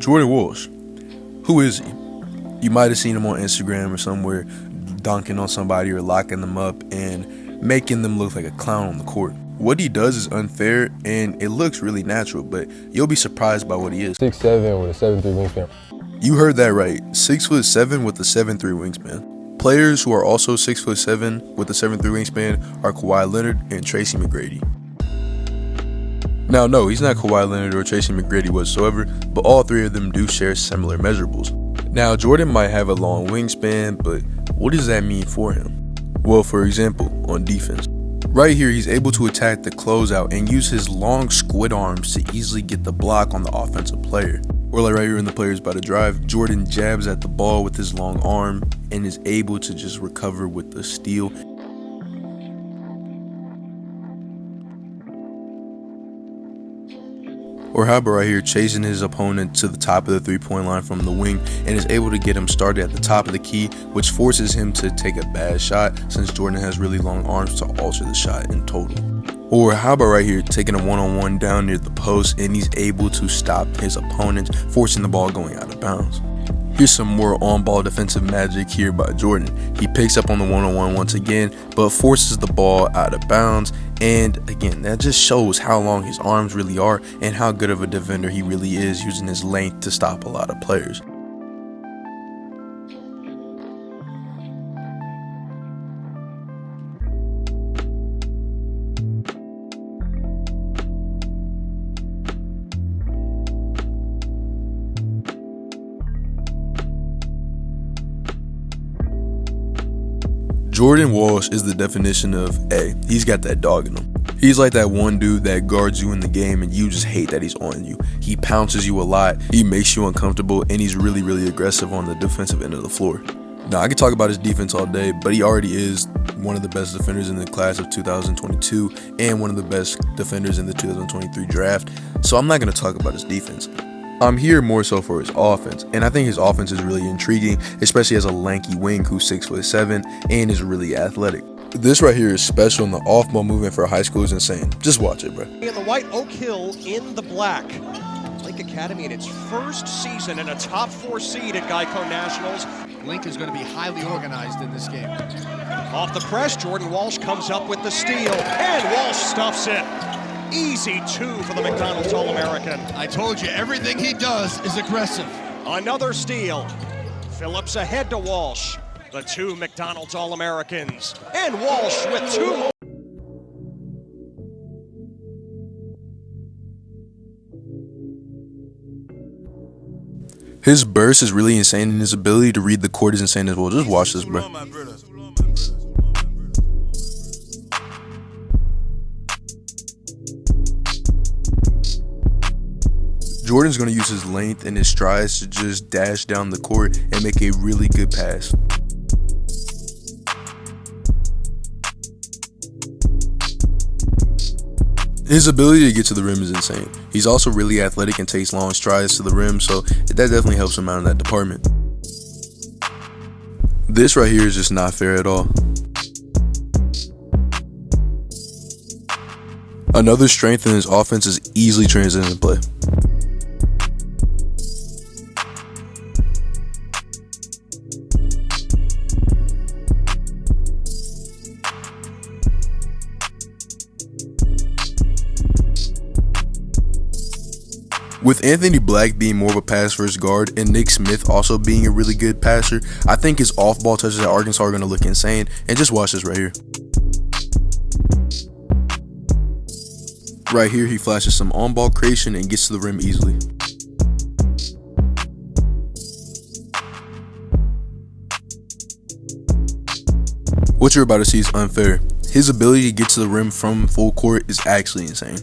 Jordan Walsh. Who is he? You might have seen him on Instagram or somewhere dunking on somebody or locking them up and making them look like a clown on the court. What he does is unfair and it looks really natural, but you'll be surprised by what he is. 6'7" with a 7'3" wingspan. You heard that right. 6'7" with a 7'3" wingspan. Players who are also 6'7" with a 7'3" wingspan are Kawhi Leonard and Tracy McGrady. Now, no, he's not Kawhi Leonard or Tracy McGrady whatsoever, but all three of them do share similar measurables. Now, Jordan might have a long wingspan, but what does that mean for him? Well, for example, on defense. Right here, he's able to attack the closeout and use his long squid arms to easily get the block on the offensive player. Or like right here in the players by the drive, Jordan jabs at the ball with his long arm and is able to just recover with the steal. Or how about right here, chasing his opponent to the top of the three-point line from the wing and is able to get him started at the top of the key, which forces him to take a bad shot since Jordan has really long arms to alter the shot in total. Or how about right here, taking a one-on-one down near the post and he's able to stop his opponent, forcing the ball going out of bounds. Here's some more on-ball defensive magic here by Jordan. He picks up on the one-on-one once again, but forces the ball out of bounds. And again, that just shows how long his arms really are and how good of a defender he really is, using his length to stop a lot of players. Jordan Walsh is the definition of, hey, he's got that dog in him. He's like that one dude that guards you in the game and you just hate that he's on you. He pounces you a lot, he makes you uncomfortable, and he's really, really aggressive on the defensive end of the floor. Now, I could talk about his defense all day, but he already is one of the best defenders in the class of 2022 and one of the best defenders in the 2023 draft, so I'm not going to talk about his defense. I'm here more so for his offense, and I think his offense is really intriguing, especially as a lanky wing who's 6'7" and is really athletic. This right here is special, and the off-ball movement for a high school is insane. Just watch it, bro. In the white, Oak Hill in the black. Link Academy in its first season and a top 4 seed at Geico Nationals. Link is going to be highly organized in this game. Off the press, Jordan Walsh comes up with the steal, and Walsh stuffs it. Easy 2 for the McDonald's All-American. I told you, everything he does is aggressive. Another steal. Phillips ahead to Walsh. The 2 McDonald's All-Americans. And Walsh with 2 more. His burst is really insane, and his ability to read the court is insane as well. Just watch this, bro. Jordan's going to use his length and his strides to just dash down the court and make a really good pass. His ability to get to the rim is insane. He's also really athletic and takes long strides to the rim, so that definitely helps him out in that department. This right here is just not fair at all. Another strength in his offense is easily transition play. With Anthony Black being more of a pass-first guard and Nick Smith also being a really good passer, I think his off-ball touches at Arkansas are going to look insane. And just watch this right here. Right here, he flashes some on-ball creation and gets to the rim easily. What you're about to see is unfair. His ability to get to the rim from full court is actually insane.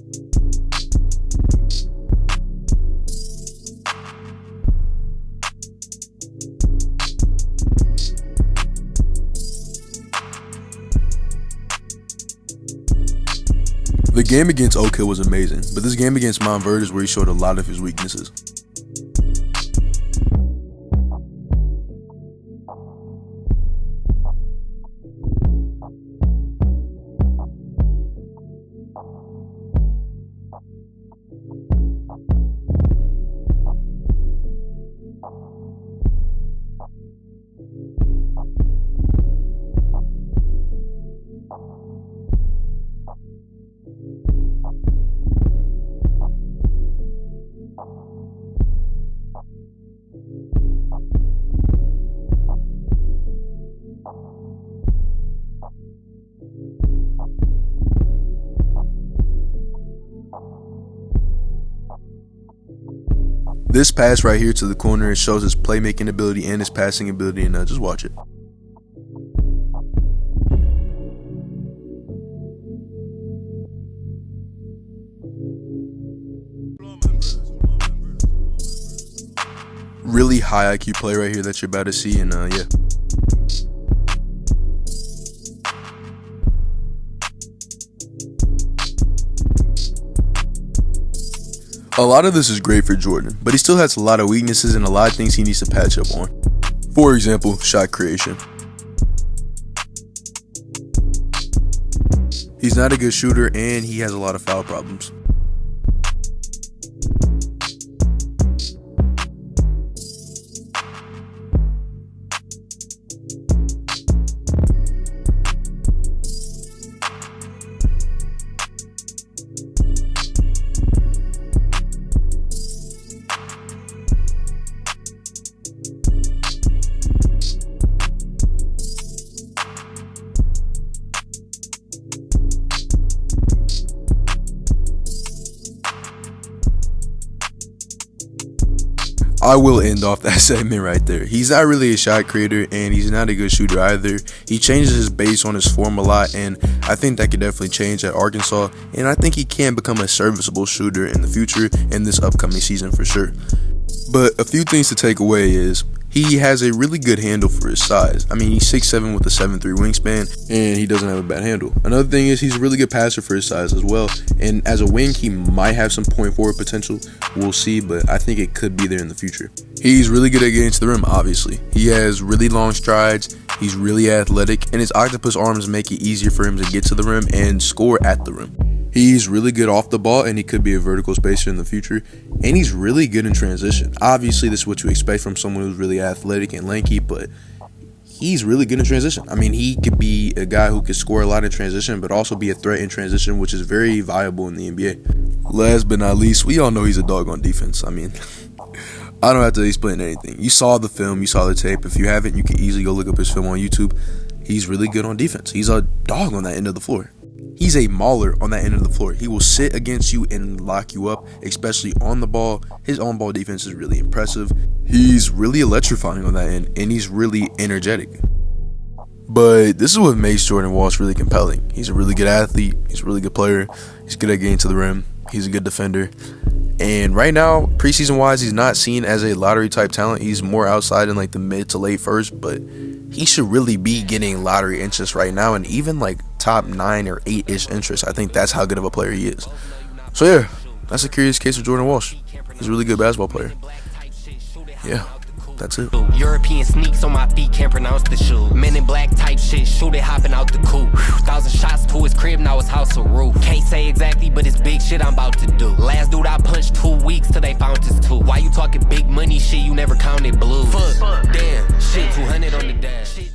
The game against Oak Hill was amazing, but this game against Mount Verde is where he showed a lot of his weaknesses. This pass right here to the corner, it shows his playmaking ability and his passing ability, and just watch it. Really high IQ play right here that you're about to see, and yeah. A lot of this is great for Jordan, but he still has a lot of weaknesses and a lot of things he needs to patch up on. For example, shot creation. He's not a good shooter and he has a lot of foul problems. I will end off that segment right there. He's not really a shot creator and he's not a good shooter either. He changes his base on his form a lot, and I think that could definitely change at Arkansas, and I think he can become a serviceable shooter in the future in this upcoming season for sure. But a few things to take away is he has a really good handle for his size. I mean, he's 6'7" with a 7'3" wingspan, and he doesn't have a bad handle. Another thing is he's a really good passer for his size as well, and as a wing, he might have some point forward potential. We'll see, but I think it could be there in the future. He's really good at getting to the rim, obviously. He has really long strides, he's really athletic, and his octopus arms make it easier for him to get to the rim and score at the rim. He's really good off the ball, and he could be a vertical spacer in the future, and he's really good in transition. Obviously, this is what you expect from someone who's really athletic and lanky, but he's really good in transition. I mean, he could be a guy who could score a lot in transition, but also be a threat in transition, which is very viable in the NBA. Last but not least, we all know he's a dog on defense. I mean, I don't have to explain anything. You saw the film, you saw the tape. If you haven't, you can easily go look up his film on YouTube. He's really good on defense. He's a dog on that end of the floor. He's a mauler on that end of the floor. He will sit against you and lock you up, especially on the ball. His on-ball defense is really impressive. He's really electrifying on that end, and he's really energetic. But this is what makes Jordan Walsh really compelling. He's a really good athlete. He's a really good player. He's good at getting to the rim. He's a good defender. And right now, preseason-wise, he's not seen as a lottery-type talent. He's more outside in like the mid to late first, but he should really be getting lottery interest right now, and even like top 9 or 8-ish interest. I think that's how good of a player he is. So yeah, that's a curious case of Jordan Walsh. He's a really good basketball player. Yeah, that's it. European sneaks on my feet, can't pronounce the shoe. Men in black type shit, shoot it hopping out the coupe. 1,000 shots to his crib, now his house a roof. Can't say exactly, but it's big shit I'm about to do. Last dude I punched 2 weeks till they found his tooth. Why you talking big money shit, you never counted blue? Fuck, damn, shit, 200 on the dash.